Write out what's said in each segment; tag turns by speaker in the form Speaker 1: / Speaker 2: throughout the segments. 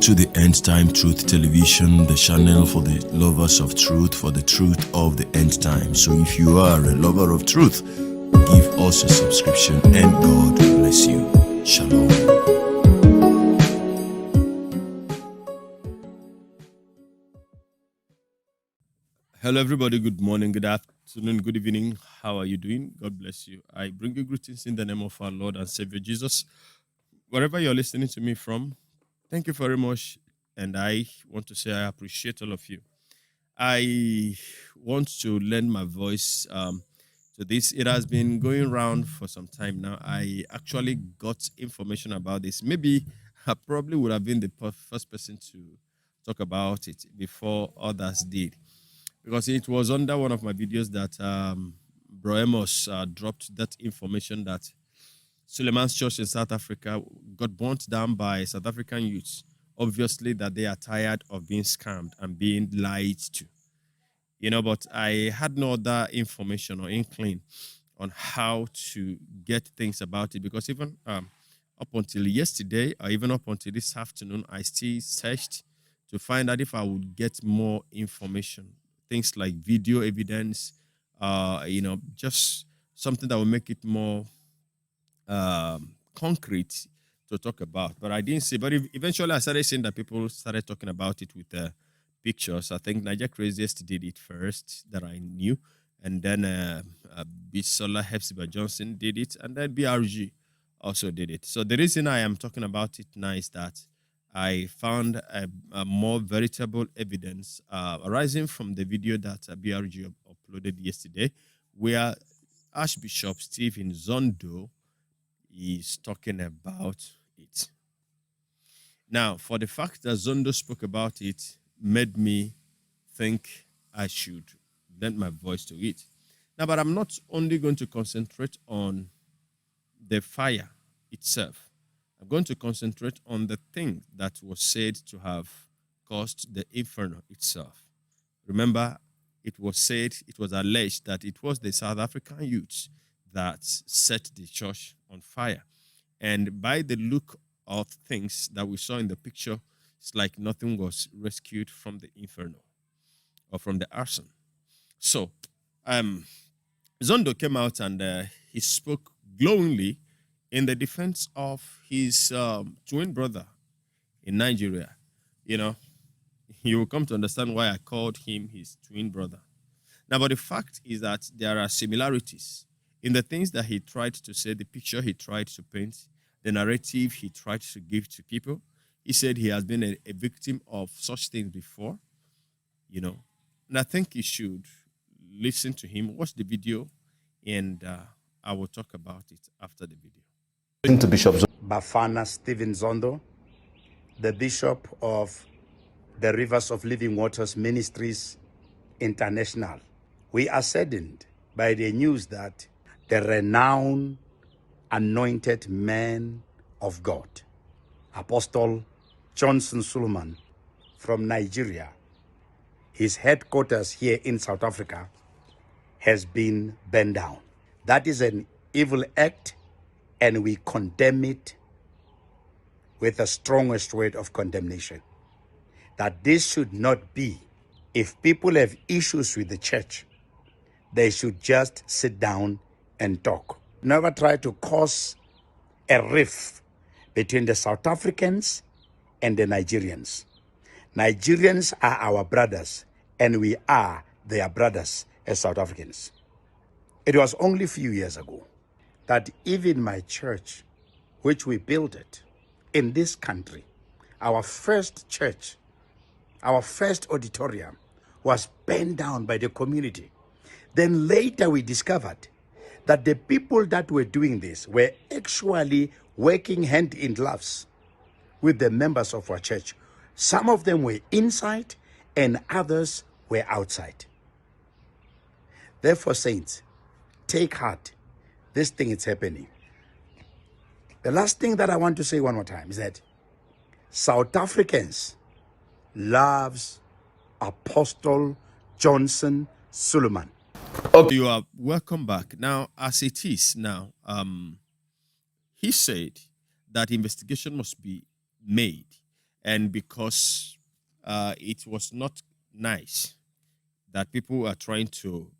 Speaker 1: to the End Time Truth Television, the channel for the lovers of truth, for the truth of the end time. So if you are a lover of truth, give us a subscription and God bless you. Shalom. Hello everybody, good morning, good afternoon, good evening. How are you doing? God bless you. I bring you greetings in the name of our Lord and Savior Jesus. Wherever you're listening to me from, thank you very much. And I want to say I appreciate all of you. I want to lend my voice to this. It has been going around for some time now. I actually got information about this. Maybe I probably would have been the first person to talk about it before others did, because it was under one of my videos that Bro Amos dropped that information that Suleman's church in South Africa got burnt down by South African youths. Obviously that they are tired of being scammed and being lied to. But I had no other information or inkling on how to get things about it, because even up until yesterday or even up until this afternoon, I still searched to find out if I would get more information. Things like video evidence, just something that will make it more concrete to talk about. But I didn't see. But eventually I started seeing that people started talking about it with pictures. I think Niger Craziest did it first that I knew. And then Bisola Hepzibah Johnson did it. And then BRG also did it. So the reason I am talking about it now is that I found a more veritable evidence arising from the video that BRG uploaded yesterday, where Archbishop Stephen Zondo is talking about it. Now, for the fact that Zondo spoke about it made me think I should lend my voice to it. Now, but I'm not only going to concentrate on the fire itself. I'm going to concentrate on the thing that was said to have caused the inferno itself. Remember, it was alleged that it was the South African youths that set the church on fire. And by the look of things that we saw in the picture, it's like nothing was rescued from the inferno or from the arson. So, Zondo came out and he spoke glowingly in the defense of his twin brother in Nigeria. You will come to understand why I called him his twin brother. Now, but the fact is that there are similarities in the things that he tried to say, the picture he tried to paint, the narrative he tried to give to people. He said he has been a victim of such things before, and I think you should listen to him, watch the video, and I will talk about it after the video.
Speaker 2: To Bishop Bafana Stephen Zondo, the Bishop of the Rivers of Living Waters Ministries International. We are saddened by the news that the renowned anointed man of God, Apostle Johnson Suleman from Nigeria, his headquarters here in South Africa, has been burned down. That is an evil act, and we condemn it with the strongest word of condemnation. That this should not be. If people have issues with the church, they should just sit down and talk. Never try to cause a rift between the South Africans and the Nigerians. Nigerians are our brothers, and we are their brothers as South Africans. It was only a few years ago that even my church, which we built it in this country, our first church, our first auditorium, was burned down by the community. Then later we discovered that the people that were doing this were actually working hand in gloves with the members of our church. Some of them were inside and others were outside. Therefore, saints, take heart. This thing is happening. The last thing that I want to say one more time is that South Africans loves Apostle Johnson Suleman.
Speaker 1: Okay. You are welcome back. Now, as it is now, he said that investigation must be made And because it was not nice that people are trying to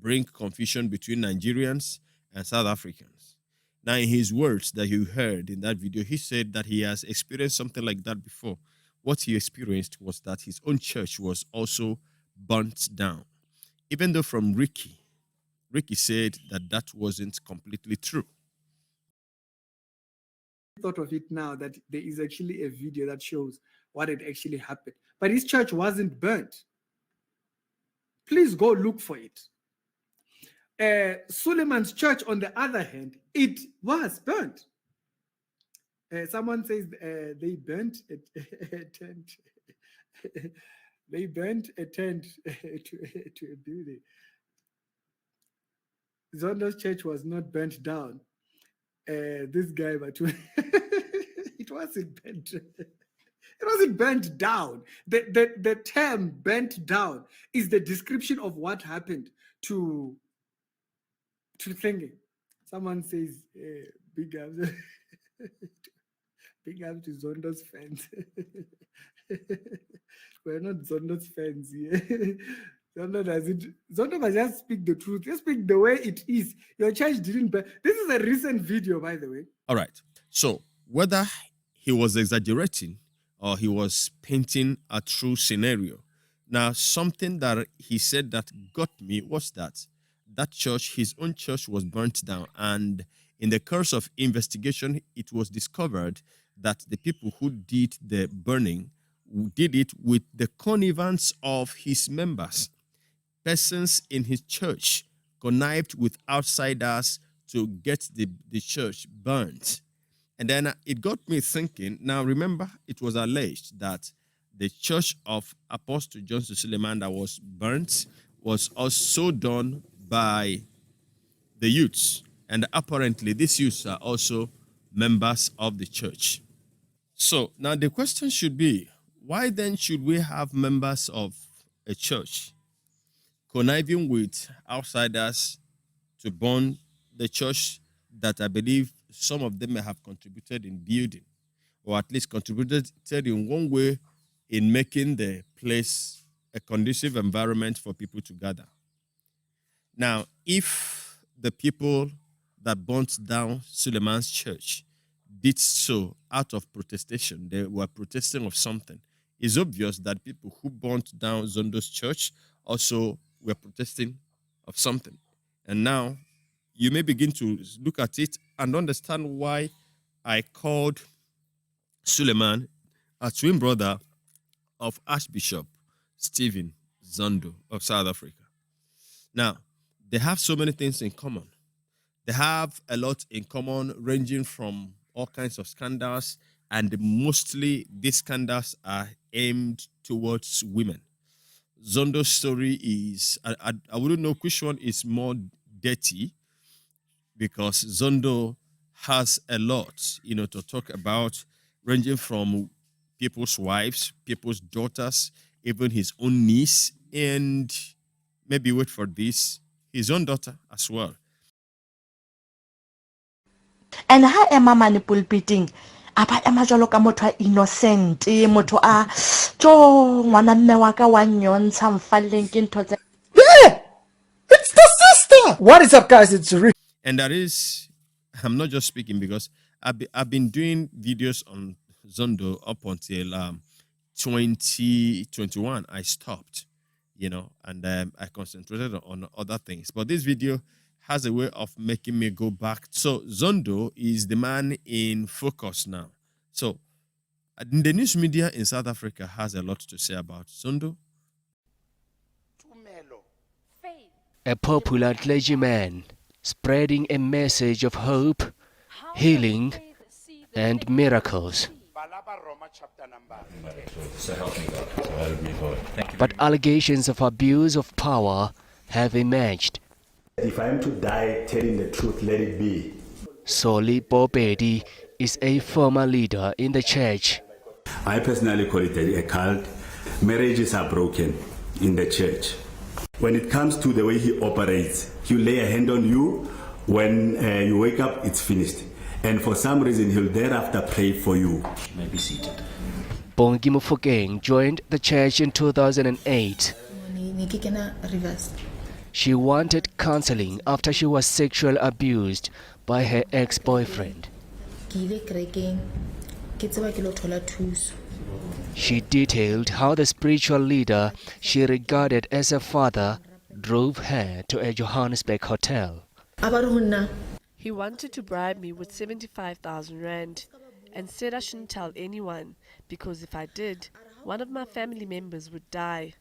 Speaker 1: bring confusion between Nigerians and South Africans. Now, in his words that you heard in that video, he said that he has experienced something like that before. What he experienced was that his own church was also burnt down. Even though from Ricky said that that wasn't completely true.
Speaker 3: Thought of it now that there is actually a video that shows what had actually happened. But his church wasn't burnt. Please go look for it. Suleman's church, on the other hand, it was burnt. Someone says they burnt a tent. They burnt a tent to a building. Zondo's church was not burnt down. This guy, but it wasn't burnt. It wasn't burnt down. The term burnt down is the description of what happened to thinking. Someone says, big up, big up to Zondo's fans. We're not Zondo's fans here. Zondo must just speak the truth. Just speak the way it is. Your church didn't burn. This is a recent video, by the way.
Speaker 1: All right. So whether he was exaggerating or he was painting a true scenario. Now, something that he said that got me was that church, his own church, was burnt down. And in the course of investigation, it was discovered that the people who did the burning did it with the connivance of his members. Persons in his church connived with outsiders to get the church burnt. And then it got me thinking. Now, remember, it was alleged that the church of Apostle Johnson Suleman that was burnt was also done by the youths. And apparently, these youths are also members of the church. So now the question should be, why then should we have members of a church conniving with outsiders to burn the church that I believe some of them may have contributed in building, or at least contributed in one way in making the place a conducive environment for people to gather? Now, if the people that burnt down Suleman's church did so out of protestation, they were protesting of something, it's obvious that people who burnt down Zondo's church also were protesting of something. And now you may begin to look at it and understand why I called Suleman a twin brother of Archbishop Stephen Zondo of South Africa. Now, they have so many things in common. They have a lot in common, ranging from all kinds of scandals, and mostly these scandals are aimed towards women. Zondo's story is, I wouldn't know which one is more dirty, because Zondo has a lot, to talk about, ranging from people's wives, people's daughters, even his own niece, and maybe wait for this, his own daughter as well.
Speaker 4: And ha ema manipulating apa ema jalo ka motho innocent motho a tjo ngwana mme wa ka wa nyontsha mfalleng ke ntho tse.
Speaker 3: Yeah, it's the sister. What is up, guys? It's Rick.
Speaker 1: And that is, I'm not just speaking because I've been doing videos on Zondo up until 2021. I stopped, and I concentrated on other things. But this video has a way of making me go back. So Zondo is the man in focus now. So the news media in South Africa has a lot to say about Zondo.
Speaker 5: A popular clergyman spreading a message of hope, healing, and miracles. But allegations of abuse of power have emerged.
Speaker 6: If I'm to die telling the truth, let it be.
Speaker 5: Soli Bobedi is a former leader in the church.
Speaker 6: I personally call it a cult. Marriages are broken in the church. When it comes to the way he operates, he lay a hand on you. When you wake up, it's finished. And for some reason, he'll thereafter pray for you.
Speaker 5: You may be seated. Bongi Mofokeng joined the church in 2008. She wanted counseling after she was sexually abused by her ex-boyfriend. She detailed how the spiritual leader she regarded as a father drove her to a Johannesburg hotel.
Speaker 7: He wanted to bribe me with 75,000 rand and said I shouldn't tell anyone because if I did, one of my family members would die.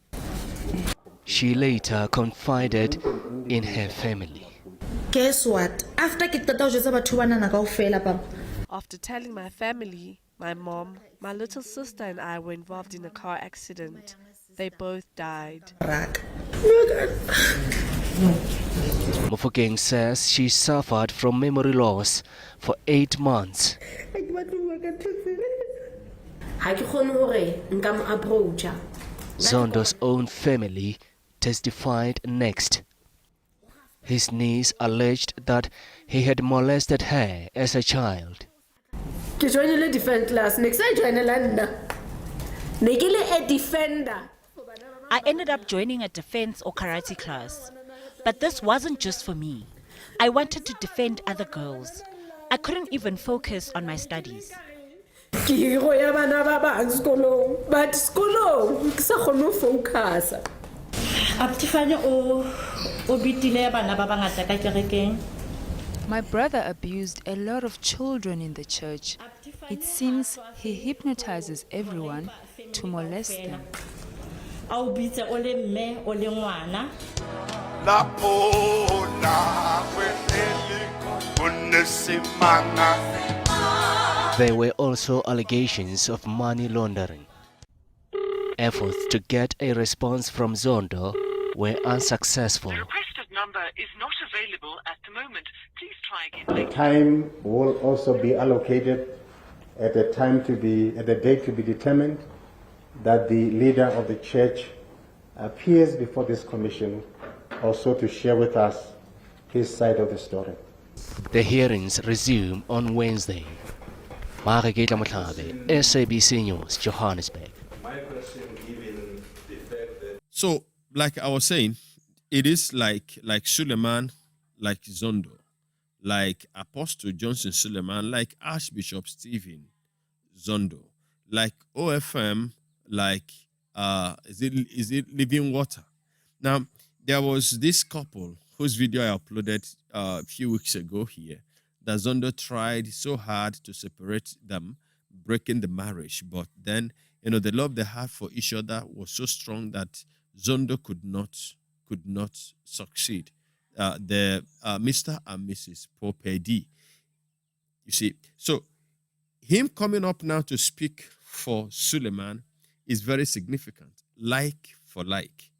Speaker 5: She later confided in her family.
Speaker 8: Guess what? After
Speaker 7: telling my family, my mom, my little sister and I were involved in a car accident. They both died.
Speaker 5: Mofokeng says she suffered from memory loss for 8 months. Zondo's own family testified next. His niece alleged that he had molested her as a child.
Speaker 9: I ended up joining a defense or karate class. But this wasn't just for me. I wanted to defend other girls. I couldn't even focus on my studies.
Speaker 10: My brother abused a lot of children in the church. It seems he hypnotizes everyone to molest them.
Speaker 5: There were also allegations of money laundering. Efforts to get a response from Zondo were unsuccessful.
Speaker 11: The requested number is not available at the moment. Please try again.
Speaker 12: The time will also be allocated at a date to be determined that the leader of the church appears before this commission also to share with us his side of the story.
Speaker 5: The hearings resume on Wednesday. Mareketla Motlabe, SABC News, Johannesburg.
Speaker 1: So, like I was saying, it is like Suleman, like Zondo, like Apostle Johnson Suleman, like Archbishop Stephen Zondo, like OFM, like is it Living Water? Now, there was this couple whose video I uploaded a few weeks ago here, that Zondo tried so hard to separate them, breaking the marriage. But then, the love they had for each other was so strong that Zondo could not succeed. The Mr. and Mrs. Popedi. You see, so him coming up now to speak for Suleman is very significant. Like for like.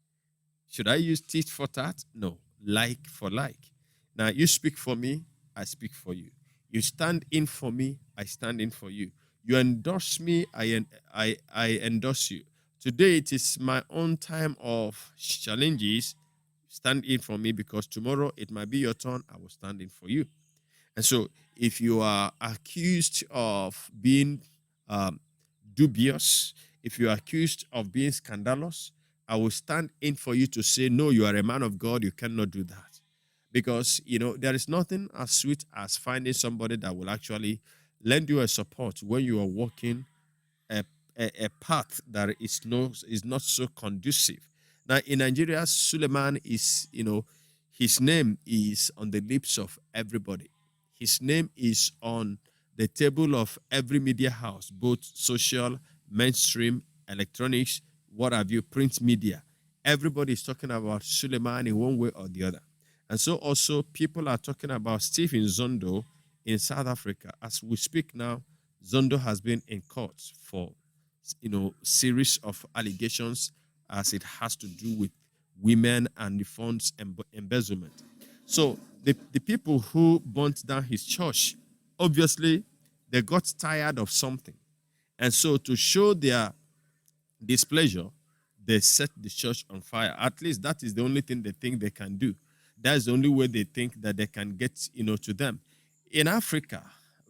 Speaker 1: Should I use tit for tat? No. Like for like. Now, you speak for me, I speak for you. You stand in for me, I stand in for you. You endorse me, I endorse you. Today, it is my own time of challenges. Stand in for me, because tomorrow it might be your turn. I will stand in for you. And so, if you are accused of being dubious, if you are accused of being scandalous, I will stand in for you to say, no, you are a man of God. You cannot do that. Because, there is nothing as sweet as finding somebody that will actually lend you a support when you are walking a path that is not so conducive. Now, in Nigeria, Suleman is, his name is on the lips of everybody. His name is on the table of every media house, both social, mainstream, electronics, what have you, print media. Everybody is talking about Suleman in one way or the other. And so also people are talking about Stephen Zondo in South Africa. As we speak now, Zondo has been in court for, series of allegations as it has to do with women and the funds embezzlement. So the people who burnt down his church, obviously, they got tired of something. And so to show their displeasure, they set the church on fire. At least that is the only thing they think they can do. That's the only way they think that they can get, to them. In Africa,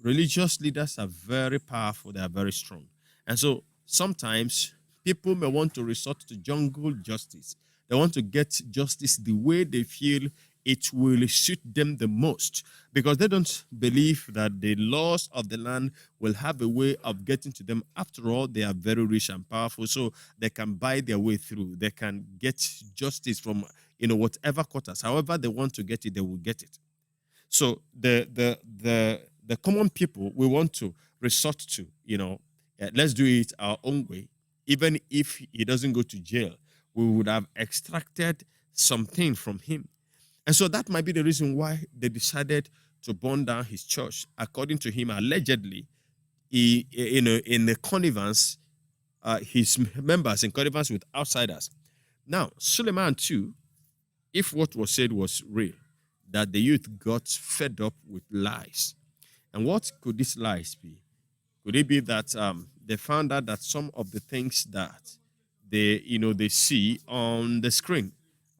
Speaker 1: religious leaders are very powerful, they are very strong. And so sometimes people may want to resort to jungle justice. They want to get justice the way they feel it will suit them the most because they don't believe that the laws of the land will have a way of getting to them. After all, they are very rich and powerful, so they can buy their way through. They can get justice from whatever quarters. However they want to get it, they will get it. So the common people we want to resort to, let's do it our own way. Even if he doesn't go to jail, we would have extracted something from him. And so that might be the reason why they decided to burn down his church. According to him, allegedly, he, in the connivance, his members in connivance with outsiders. Now, Suleman too, if what was said was real, that the youth got fed up with lies. And what could these lies be? Could it be that they found out that some of the things that they see on the screen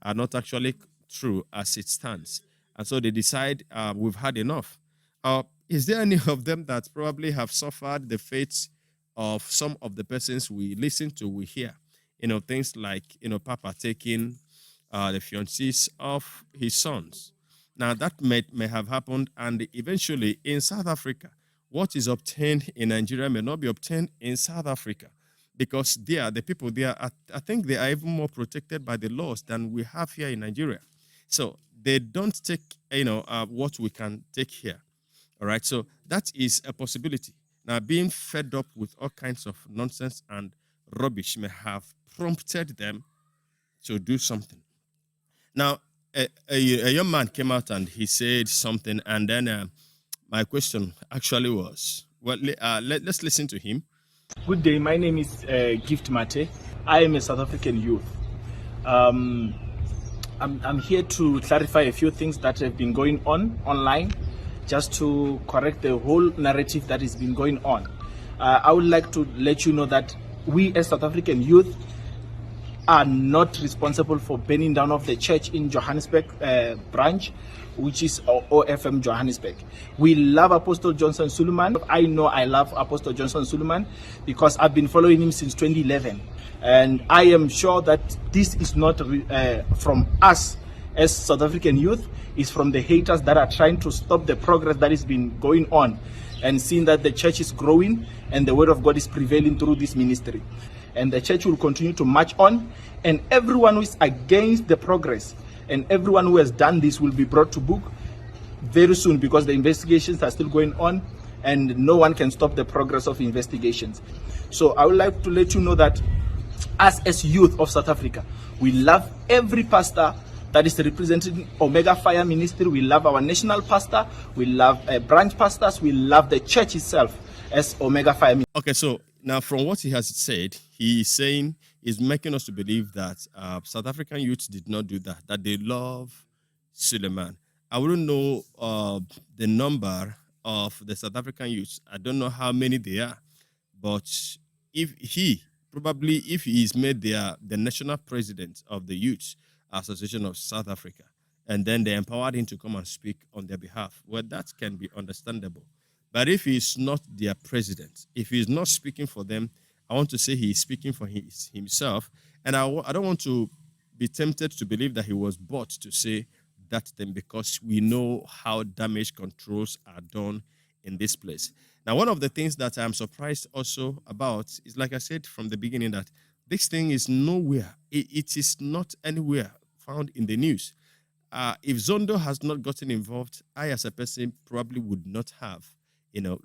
Speaker 1: are not actually true as it stands, and so they decide we've had enough? Is there any of them that probably have suffered the fates of some of the persons we listen to, we hear? Things like Papa taking the fiancés of his sons. Now that may have happened, and eventually in South Africa, what is obtained in Nigeria may not be obtained in South Africa, because the people there, I think they are even more protected by the laws than we have here in Nigeria. So they don't take, what we can take here. All right. So that is a possibility. Now, being fed up with all kinds of nonsense and rubbish may have prompted them to do something. Now, a young man came out and he said something, and then my question actually was, well, let's listen to him.
Speaker 13: Good day. My name is Gift Mate. I am a South African youth. I'm here to clarify a few things that have been going on online, just to correct the whole narrative that has been going on. I would like to let you know that we as South African youth are not responsible for burning down of the church in Johannesburg branch, which is OFM Johannesburg. We love Apostle Johnson Suleman. I know I love Apostle Johnson Suleman because I've been following him since 2011. And I am sure that this is not from us as South African youth, it's from the haters that are trying to stop the progress that has been going on, and seeing that the church is growing and the word of God is prevailing through this ministry. And the church will continue to march on, and everyone who is against the progress and everyone who has done this will be brought to book very soon, because the investigations are still going on and no one can stop the progress of investigations. So I would like to let you know that us as youth of South Africa, we love every pastor that is representing Omega Fire Ministry. We love our national pastor, we love branch pastors, we love the church itself as Omega Fire Ministry.
Speaker 1: Okay, so now from what he has said, he is saying, is making us to believe that South African youths did not do that they love Suleman. I wouldn't know the number of the South African youths. I don't know how many they are, but if he is made the national president of the Youth Association of South Africa, and then they empowered him to come and speak on their behalf, well, that can be understandable. But if he is not their president, if he is not speaking for them, I want to say he is speaking for himself. And I don't want to be tempted to believe that he was bought to say that thing, because we know how damage controls are done in this place. Now, one of the things that I'm surprised also about is, like I said from the beginning, that this thing is nowhere. It is not anywhere found in the news. If Zondo has not gotten involved, I as a person probably would not have,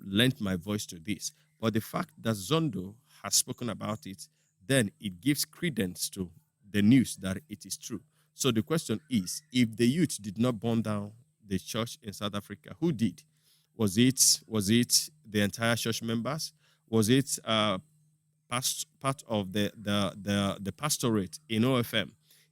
Speaker 1: lent my voice to this. But the fact that Zondo has spoken about it, then it gives credence to the news that it is true. So the question is, if the youth did not burn down the church in South Africa, who did? Was it the entire church members? Was it part of the pastorate in OFM?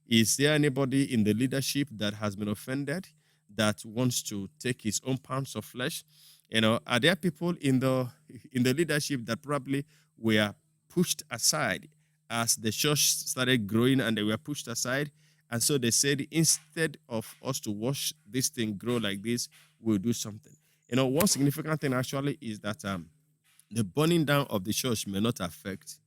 Speaker 1: Is there anybody in the leadership that has been offended, that wants to take his own pounds of flesh? Are there people in the leadership that probably were pushed aside as the church started growing, and they were pushed aside? And so they said, instead of us to watch this thing grow like this, we'll do something. One significant thing actually is that the burning down of the church may not affect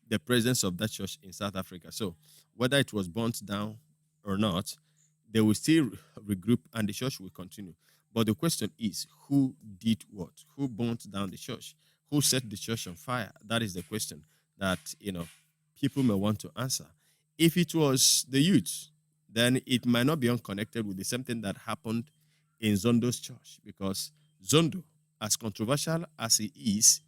Speaker 1: the presence of that church in South Africa. So whether it was burnt down or not, they will still regroup and the church will continue. But the question is, who did what? Who burnt down the church? Who set the church on fire? That is the question that people may want to answer. If it was the youth, then it might not be unconnected with the same thing that happened in Zondo's church, because Zondo, as controversial as he is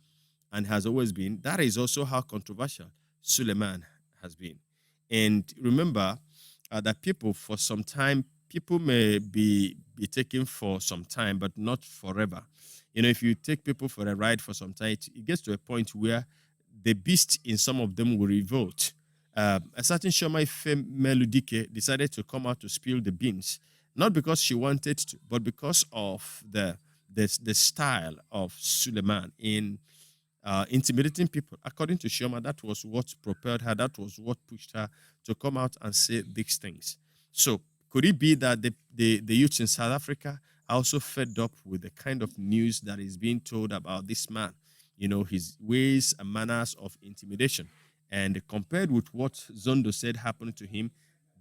Speaker 1: and has always been, that is also how controversial Suleman has been. And remember that people, for some time, people may be taken for some time, but not forever. If you take people for a ride for some time, it gets to a point where the beast in some of them will revolt. A certain Shoma Ife Meludike decided to come out to spill the beans, not because she wanted to, but because of the style of Suleman in intimidating people. According to Shoma, that was what propelled her, that was what pushed her to come out and say these things. So could it be that the youths in South Africa are also fed up with the kind of news that is being told about this man? His ways and manners of intimidation. And compared with what Zondo said happened to him,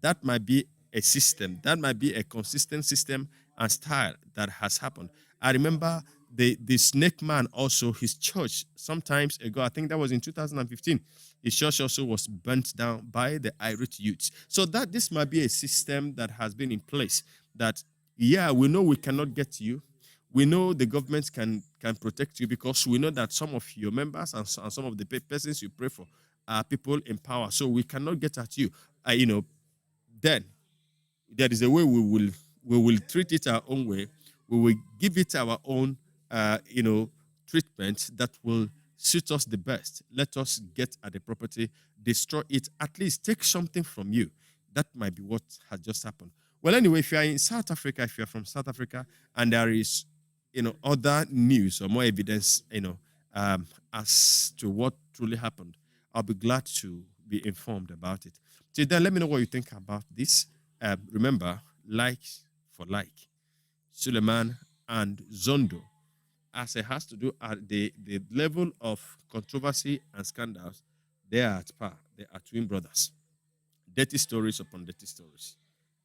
Speaker 1: that might be a system, that might be a consistent system and style that has happened. I remember the snake man also, his church, sometimes ago, I think that was in 2015, his church also was burnt down by the irate youths. So that this might be a system that has been in place that, yeah, we know we cannot get to you. We know the government can protect you because we know that some of your members and some of the persons you pray for are people in power. So we cannot get at you. Then there is a way we will treat it our own way. We will give it our own, treatment that will suit us the best. Let us get at the property, destroy it, at least take something from you. That might be what has just happened. Well, anyway, if you are in South Africa, if you are from South Africa, and there is, other news or more evidence, as to what truly happened, I'll be glad to be informed about it. Till then, let me know what you think about this. Remember, like for like, Suleman and Zondo, as it has to do at the level of controversy and scandals, they are at par. They are twin brothers. Dirty stories upon dirty stories.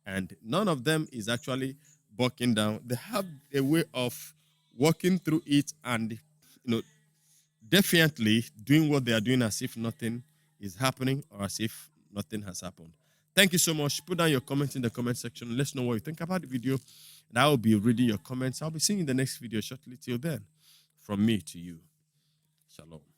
Speaker 1: And none of them is actually bucking down. They have a way of walking through it and, defiantly doing what they are doing as if nothing is happening or as if nothing has happened. Thank you so much. Put down your comments in the comment section. Let's know what you think about the video. And I will be reading your comments. I'll be seeing you in the next video shortly. Till then, from me to you. Shalom.